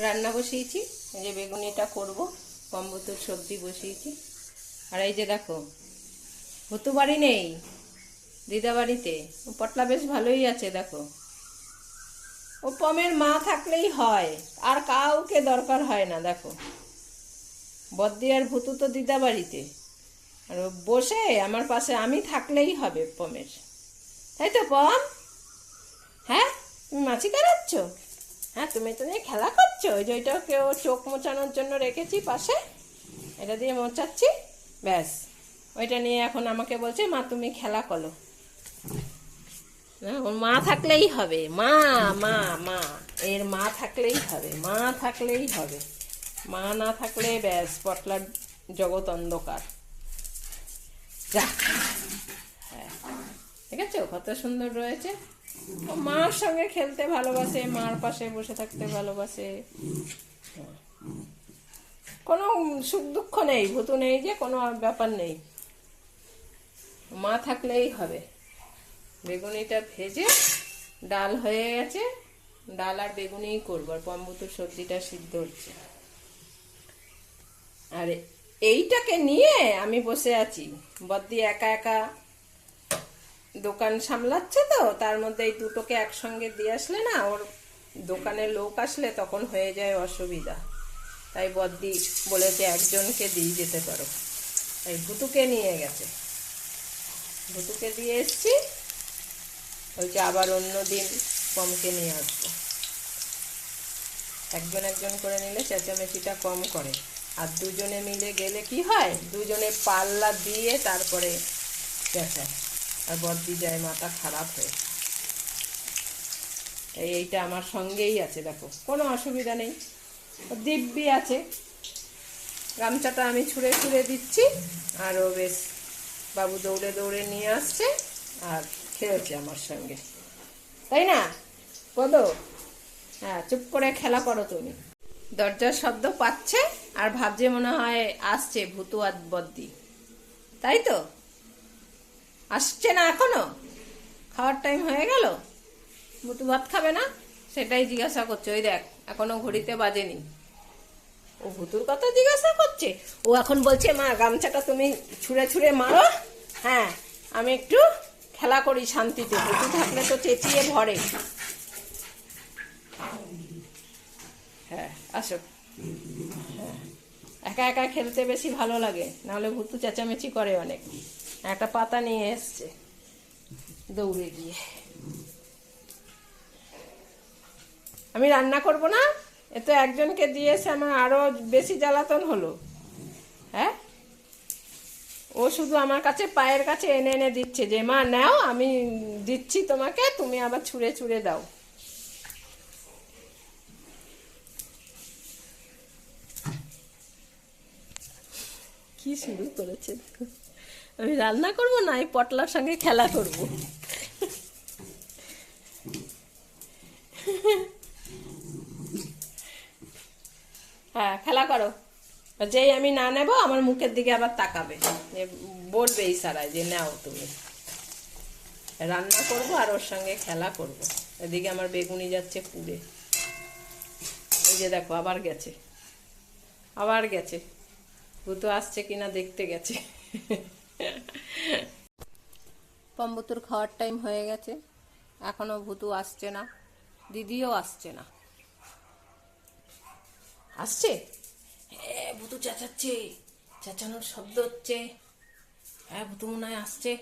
রান্না বসিয়েছি, এই যে বেগুনিটা করব, কম্বুতুর সবজি বসিয়েছি। আর এই যে দেখো, ভুতু বাড়ি নেই, দিদা বাড়িতে। পটলা বেশ ভালোই আছে দেখো। ও পমের মা থাকলেই হয়, আর কাউকে দরকার হয় না। দেখো, বদ্দি আর ভুতু তো দিদা বাড়িতে, আর ও বসে আমার পাশে আমি থাকলেই হবে পমের। তাই তো পম? হ্যাঁ, তুমি মাছি কাটাচ্ছ? হ্যাঁ, তুমি তো নিয়ে খেলা করছো। ওই যে ওইটাকে ও চোখ মোছানোর জন্য রেখেছি পাশে, এটা দিয়ে মোছাচ্ছি, ব্যাস। ওইটা নিয়ে এখন আমাকে বলছে মা তুমি খেলা করো। না, ওর মা থাকলেই হবে। মা মা মা, এর মা থাকলেই হবে, মা থাকলেই হবে। মা না থাকলে ব্যাস, পটলার জগৎ অন্ধকার। যা, হ্যাঁ, ঠিক আছে, কত সুন্দর রয়েছে। ও মার সঙ্গে খেলতে ভালোবাসে, মার পাশে বসে থাকতে ভালোবাসে। কোনো সুখ দুঃখ নেই, ভুতু নেই যে, কোনো ব্যাপার নেই। মা থাকলেই হবে। বেগুনিটা ভেজে ডাল হয়ে গেছে, ডাল আর বেগুনিই করবো, আর পম্বুতুর সবজিটা সিদ্ধ হচ্ছে। আর এইটাকে নিয়ে আমি বসে আছি। বদ্দি একা একা দোকান সামলাচ্ছে, তো তার মধ্যে এই দুটোকে একসঙ্গে দিয়ে আসলে না, ওর দোকানে লোক আসলে তখন হয়ে যায় অসুবিধা। তাই বদ্দি বলেছে একজনকে দিয়ে যেতে পারো, তাই ভুতুকে নিয়ে গেছে। ভুতুকে দিয়ে এসছি, ওইটা আবার অন্য দিন পমকে নিয়ে আসবো। একজন একজন করে নিলে চেঁচামেচিটা কম করে, আর দুজনে মিলে গেলে কি হয়, দুজনে পাল্লা দিয়ে তারপরে চেঁচায়, আর বদ্দি যায় মাথা খারাপ হয়ে। এইটা আমার সঙ্গেই আছে, দেখো, কোনো অসুবিধা নেই। দিব্যি আছে, গামছাটা আমি ছুঁড়ে ছুঁড়ে দিচ্ছি, আর ও বেশ বাবু দৌড়ে দৌড়ে নিয়ে আসছে আর খেলছে আমার সঙ্গে, তাই না বলো? হ্যাঁ, চুপ করে খেলা করো তুমি। দরজার শব্দ পাচ্ছে আর ভাবছে মনে হয় আসছে ভুতু আর বদ্দি, তাই তো? আসছে না এখনো? খাওয়ার টাইম হয়ে গেল, ভুতু ভাত খাবে না সেটাই জিজ্ঞাসা করছে। ওই দেখ, এখনো ঘড়িতে বাজেনি। ও ভুতুর কথা জিজ্ঞাসা করছে। ও এখন বলছে মা গামছাটা তুমি ছুঁড়ে ছুঁড়ে মারো, হ্যাঁ আমি একটু খেলা করি শান্তিতে। ভুতু থাকলে তো চেঁচিয়ে ভরে। হ্যাঁ, আসো। হ্যাঁ, একা একা খেলতে বেশি ভালো লাগে, নাহলে ভুতু চেঁচামেচি করে অনেক। একটা পাতা নিয়ে এসছে দৌড়ে গিয়ে। আমি রান্না করব না, এ তো একজনকে দিয়েছে, আমার আরো বেশি জ্বালাতন হলো। হ্যাঁ, ও শুধু আমার কাছে পায়ের কাছে এনে এনে দিচ্ছে যে মা নাও, আমি দিচ্ছি তোমাকে, তুমি আবার ছুঁড়ে ছুঁড়ে দাও। কি শুরু করেছে, আমি রান্না করব না, এই পটলার সঙ্গে খেলা করব। হ্যাঁ, খেলা করো। যেই আমি না নেব, আমার মুখের দিকে আবার তাকাবে, বলবে ইশারায় যে নাও তুমি। রান্না করব আর ওর সঙ্গে খেলা করব। এদিকে আমার বেগুনি যাচ্ছে পুড়ে। এই যে দেখো, আবার গেছে, আবার গেছে। ভুতু আসছে কিনা দেখতে গেছে। পম্বুতুর খাওয়ার টাইম হয়ে গেছে, এখনো ভুতু আসছে না, দিদিও আসছে না। আসছে, হ্যাঁ ভুতু চেঁচাচ্ছে, চেঁচানোর শব্দ হচ্ছে। হ্যাঁ, ভুতু মনে হয় আসছে,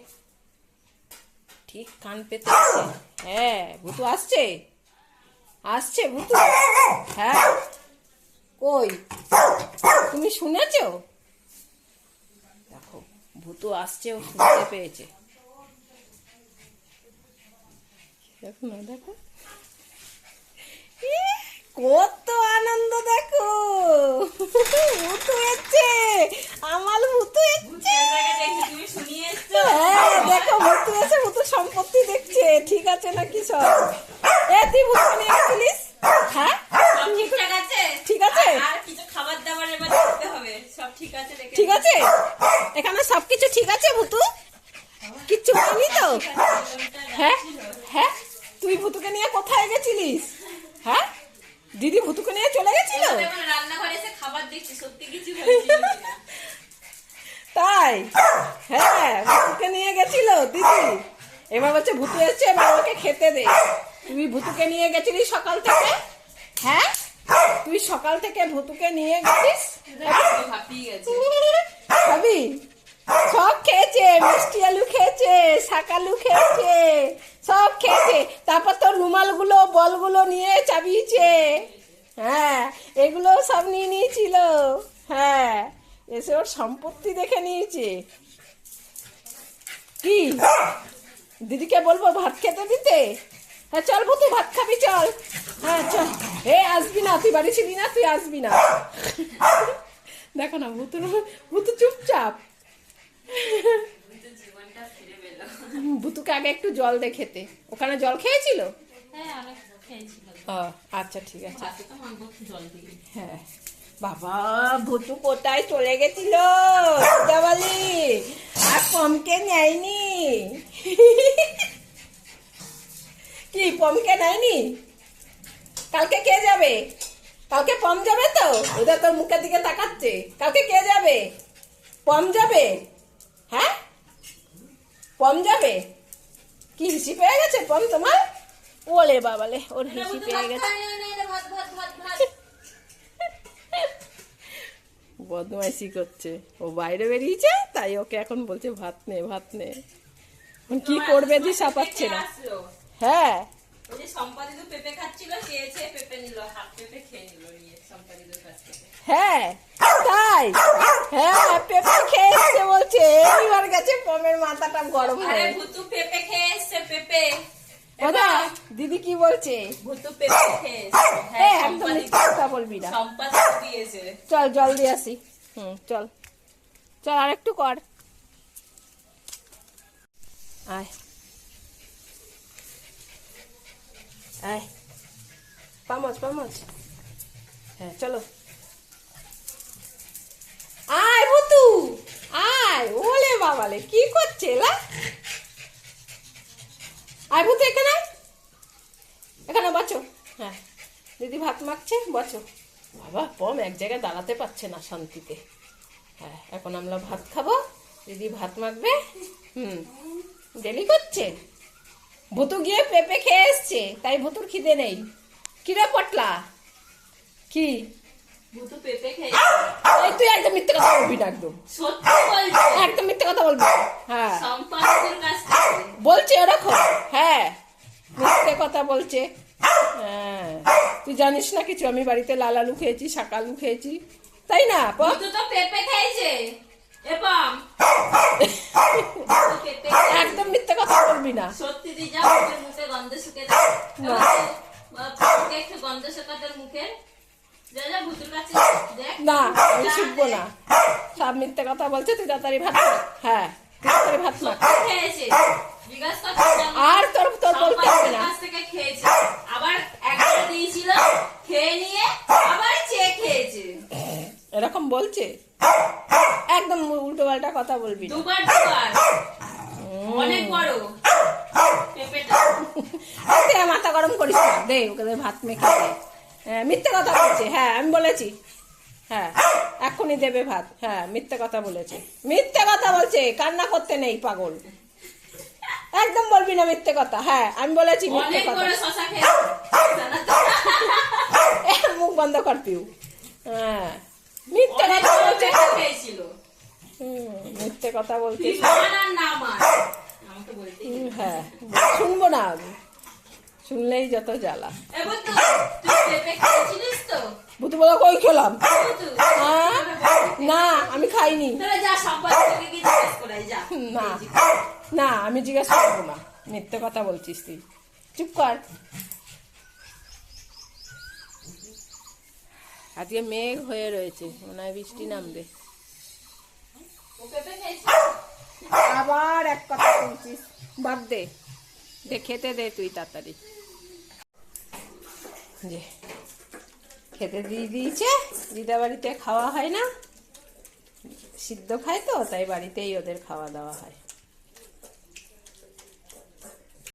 ঠিক কান পেতে। হ্যাঁ, ভুতু আসছে, আসছে ভুতু। হ্যাঁ, কই তুমি শুনেছো? দেখো, ভুতু আসছে, ও শুনতে পেয়েছে। দেখো না, দেখো কত আনন্দ, দেখো ভুতু এসছে, আমার ভুতু এসছে। হ্যাঁ দেখো, ভুতু এসে ভুতু সম্পত্তি দেখছে, ঠিক আছে নাকি সব? এ তুই ভুতু নিয়ে গেছিলিস? হ্যাঁ ঠিক আছে, ঠিক আছে, এখানে সবকিছু ঠিক আছে, ভুতু কিচ্ছু হয়নি তো? হ্যাঁ হ্যাঁ, তুই ভুতুকে নিয়ে কোথায় গেছিলিস? হ্যাঁ, দিদি ভুতুকে নিয়ে চলে গেছিল। গেছিল? রান্নাঘরে এসে খাবার দেখছি, সত্যি কিছু বলছি না। তাই? হ্যাঁ, ভুতুকে নিয়ে গেছিল দিদি। এবার বলছে ভুতু এসছে, এবার ওকে খেতে দে। তুই ভুতুকে নিয়ে গেছিলি সকাল থেকে? হ্যাঁ, তুই সকাল থেকে ভুতুকে নিয়ে গেছিস? হাঁপিয়ে গেছে। খাবি? সব খেয়েছে, মিষ্টি আলু খেয়েছে, শাকালু খেয়েছে, সব খেয়েছে। তারপর তোর রুমালগুলো বলগুলো নিয়ে চাবিয়েছে। হ্যাঁ, এগুলো সব নিয়ে নিয়েছিল। হ্যাঁ, এসে ওর সম্পত্তি দেখে নিয়েছে। কি দিদিকে বলবো ভাত খেতে দিতে? হ্যাঁ চল ভুতু, ভাত খাবি চল। হ্যাঁ চল। আসবি না, তুই বাড়ি ছিলি না, তুই আসবি না। দেখো না ভুতু, ভুতু চুপচাপ। জীবনটা ফিরে পেল। ভুতুকে আগে একটু জল দে খেতে। ওখানে জল খেয়েছিল? হ্যাঁ, অনেক খেয়েছিল। ও আচ্ছা ঠিক আছে। ভাতে তো মাংস জল দিয়ে। হ্যাঁ বাবা, ভুতু কোথায় চলে গেছিল দিদাবলি? আর পমকে নেয়নি? কি পমকে নেয়নি? কালকে কে যাবে? কালকে পম যাবে তো? ওদের তোর মুখের দিকে তাকাচ্ছে। কালকে কে যাবে? পম যাবে? হ্যাঁ, পম যাবে। কি হিসি পেয়ে গেছে পম তোমার? ওলে বাবালে, ওর হিসি পেয়ে গেছে। বদমাইশি করছে। ও বাইরে বেরিয়েছে, তাই ওকে এখন বলছে ভাত নে, ভাত নে। কি করবে দিশা পাচ্ছে না। হ্যাঁ, ওই যে সম্পাদিত পেঁপে খাচ্ছিল, চেয়েছে পেঁপে নিল, হাত পেঁপে খেয়ে নিল নিয়ে সম্পাদিতর কাছ থেকে। হ্যাঁ তাই? হ্যাঁ, পেঁপে খেয়েছে বলছে। এইবার গেছে পমের মাথাটা গরম আরে হয়ে। ভুতু পেঁপে খেয়ে এসছে, পেঁপে। দাদা দিদি কি বলছে? ভুতু পেঁপে খেয়ে এসছে। হ্যাঁ, একদম মিথ্যা কথা বলবি না। সম্পাদিত দিয়েছে। চল জল দিয়ে আসি। চল চল, আর একটু কর। আয় আয়, পামচ পামচ। হ্যাঁ চলো, আয় ভুতু আয়। ওলে বাবালে, কি করছে লা? আয় ভুতু, এখানে আয়। এখানে বসো। হ্যাঁ, দিদি ভাত মাখছে, বসো। বাবা পম এক জায়গায় দাঁড়াতে পারছে না শান্তিতে। হ্যাঁ, এখন আমরা ভাত খাবো, দিদি ভাত মাখবে। ডেলি করছে। ভুতু গিয়ে পেঁপে খেয়ে এসছে, তাই ভুতুর খিদে নেই। কিরে পটলা? কি ভুতু পেঁপে খেয়ে এই তুই একদম মিথ্যে কথা বলবি না, একদম সত্যি বলছে। একদম মিথ্যে কথা বলবি না। হ্যাঁ সম্পাদিতর কাছ থেকে বলছে ওরকম। হ্যাঁ, মিথ্যে কথা বলছে। হ্যাঁ, তুই জানিস না কিছু। আমি বাড়িতে লাল আলু খেয়েছি, শাকালু খেয়েছি, তাই না? ভুতু তো পেঁপে খেয়েছে এবং পেঁপে একদম মিথ্যে কথা বলবি না। সত্যি দি যা, মুখের মুখে গন্ধ শুকে দাও। মুখে একটু গন্ধ শুকাতে মুখে। যা যা ভুতুর কাছে দেখ। না, আমি শিখবো না। সব মিথ্যে কথা বলছে। তুই তাড়াতাড়ি ভাত মাখ। হ্যাঁ, তুই তাড়াতাড়ি ভাত মাখ। সত্যি খেয়েছে। জিজ্ঞাসা করলাম। আর তোর তোর বলতে হবে না। কাছ থেকে খেয়েছে। আবার একবার দিয়েছিল, খেয়ে নিয়ে আবার চেয়ে খেয়েছে। এরকম বলছে? একদম উল্টো পাল্টা কথা বলবি না। দুবার অনেক বড় পেঁপেটা। দে, মাথা গরম করিস না। দে ওকে, দে ভাত মেখে দে। হ্যাঁ, মিথ্যে কথা বলছে। হ্যাঁ, আমি বলেছি। হ্যাঁ, এক্ষুনি দেবে ভাত। হ্যাঁ, মিথ্যে কথা বলেছে। মিথ্যে কথা বলছে, কান্না করতে নেই পাগল। একদম বলবি না মিথ্যে কথা। হ্যাঁ, আমি বলেছি মিথ্যে অনেক কথা। বড় শশা খেয়েছে। মুখ বন্ধ কর পিউ। হ্যাঁ, মিথ্যে কথা বলছে। খেয়েছিল। মিথ্যে কথা বলছে। হ্যাঁ, শুনবো না আমি। শুনলেই যত জ্বালা। ভুতু বলো কই খেলাম? হ্যাঁ, না আমি খাইনি। না না, আমি জিজ্ঞাসা করবো না। মিথ্যে কথা বলছিস তুই, চুপ কর। আজকে মেঘ হয়ে রয়েছে, মনে হয় বৃষ্টি নামবে। আবার এক কথা বলছিস, বাদ দে। দে খেতে দে তুই তাড়াতাড়ি। যে খেতে দিয়ে দিয়েছে। দিদা বাড়িতে খাওয়া হয় না, সিদ্ধ খায় তো, তাই বাড়িতেই ওদের খাওয়া দাওয়া হয়।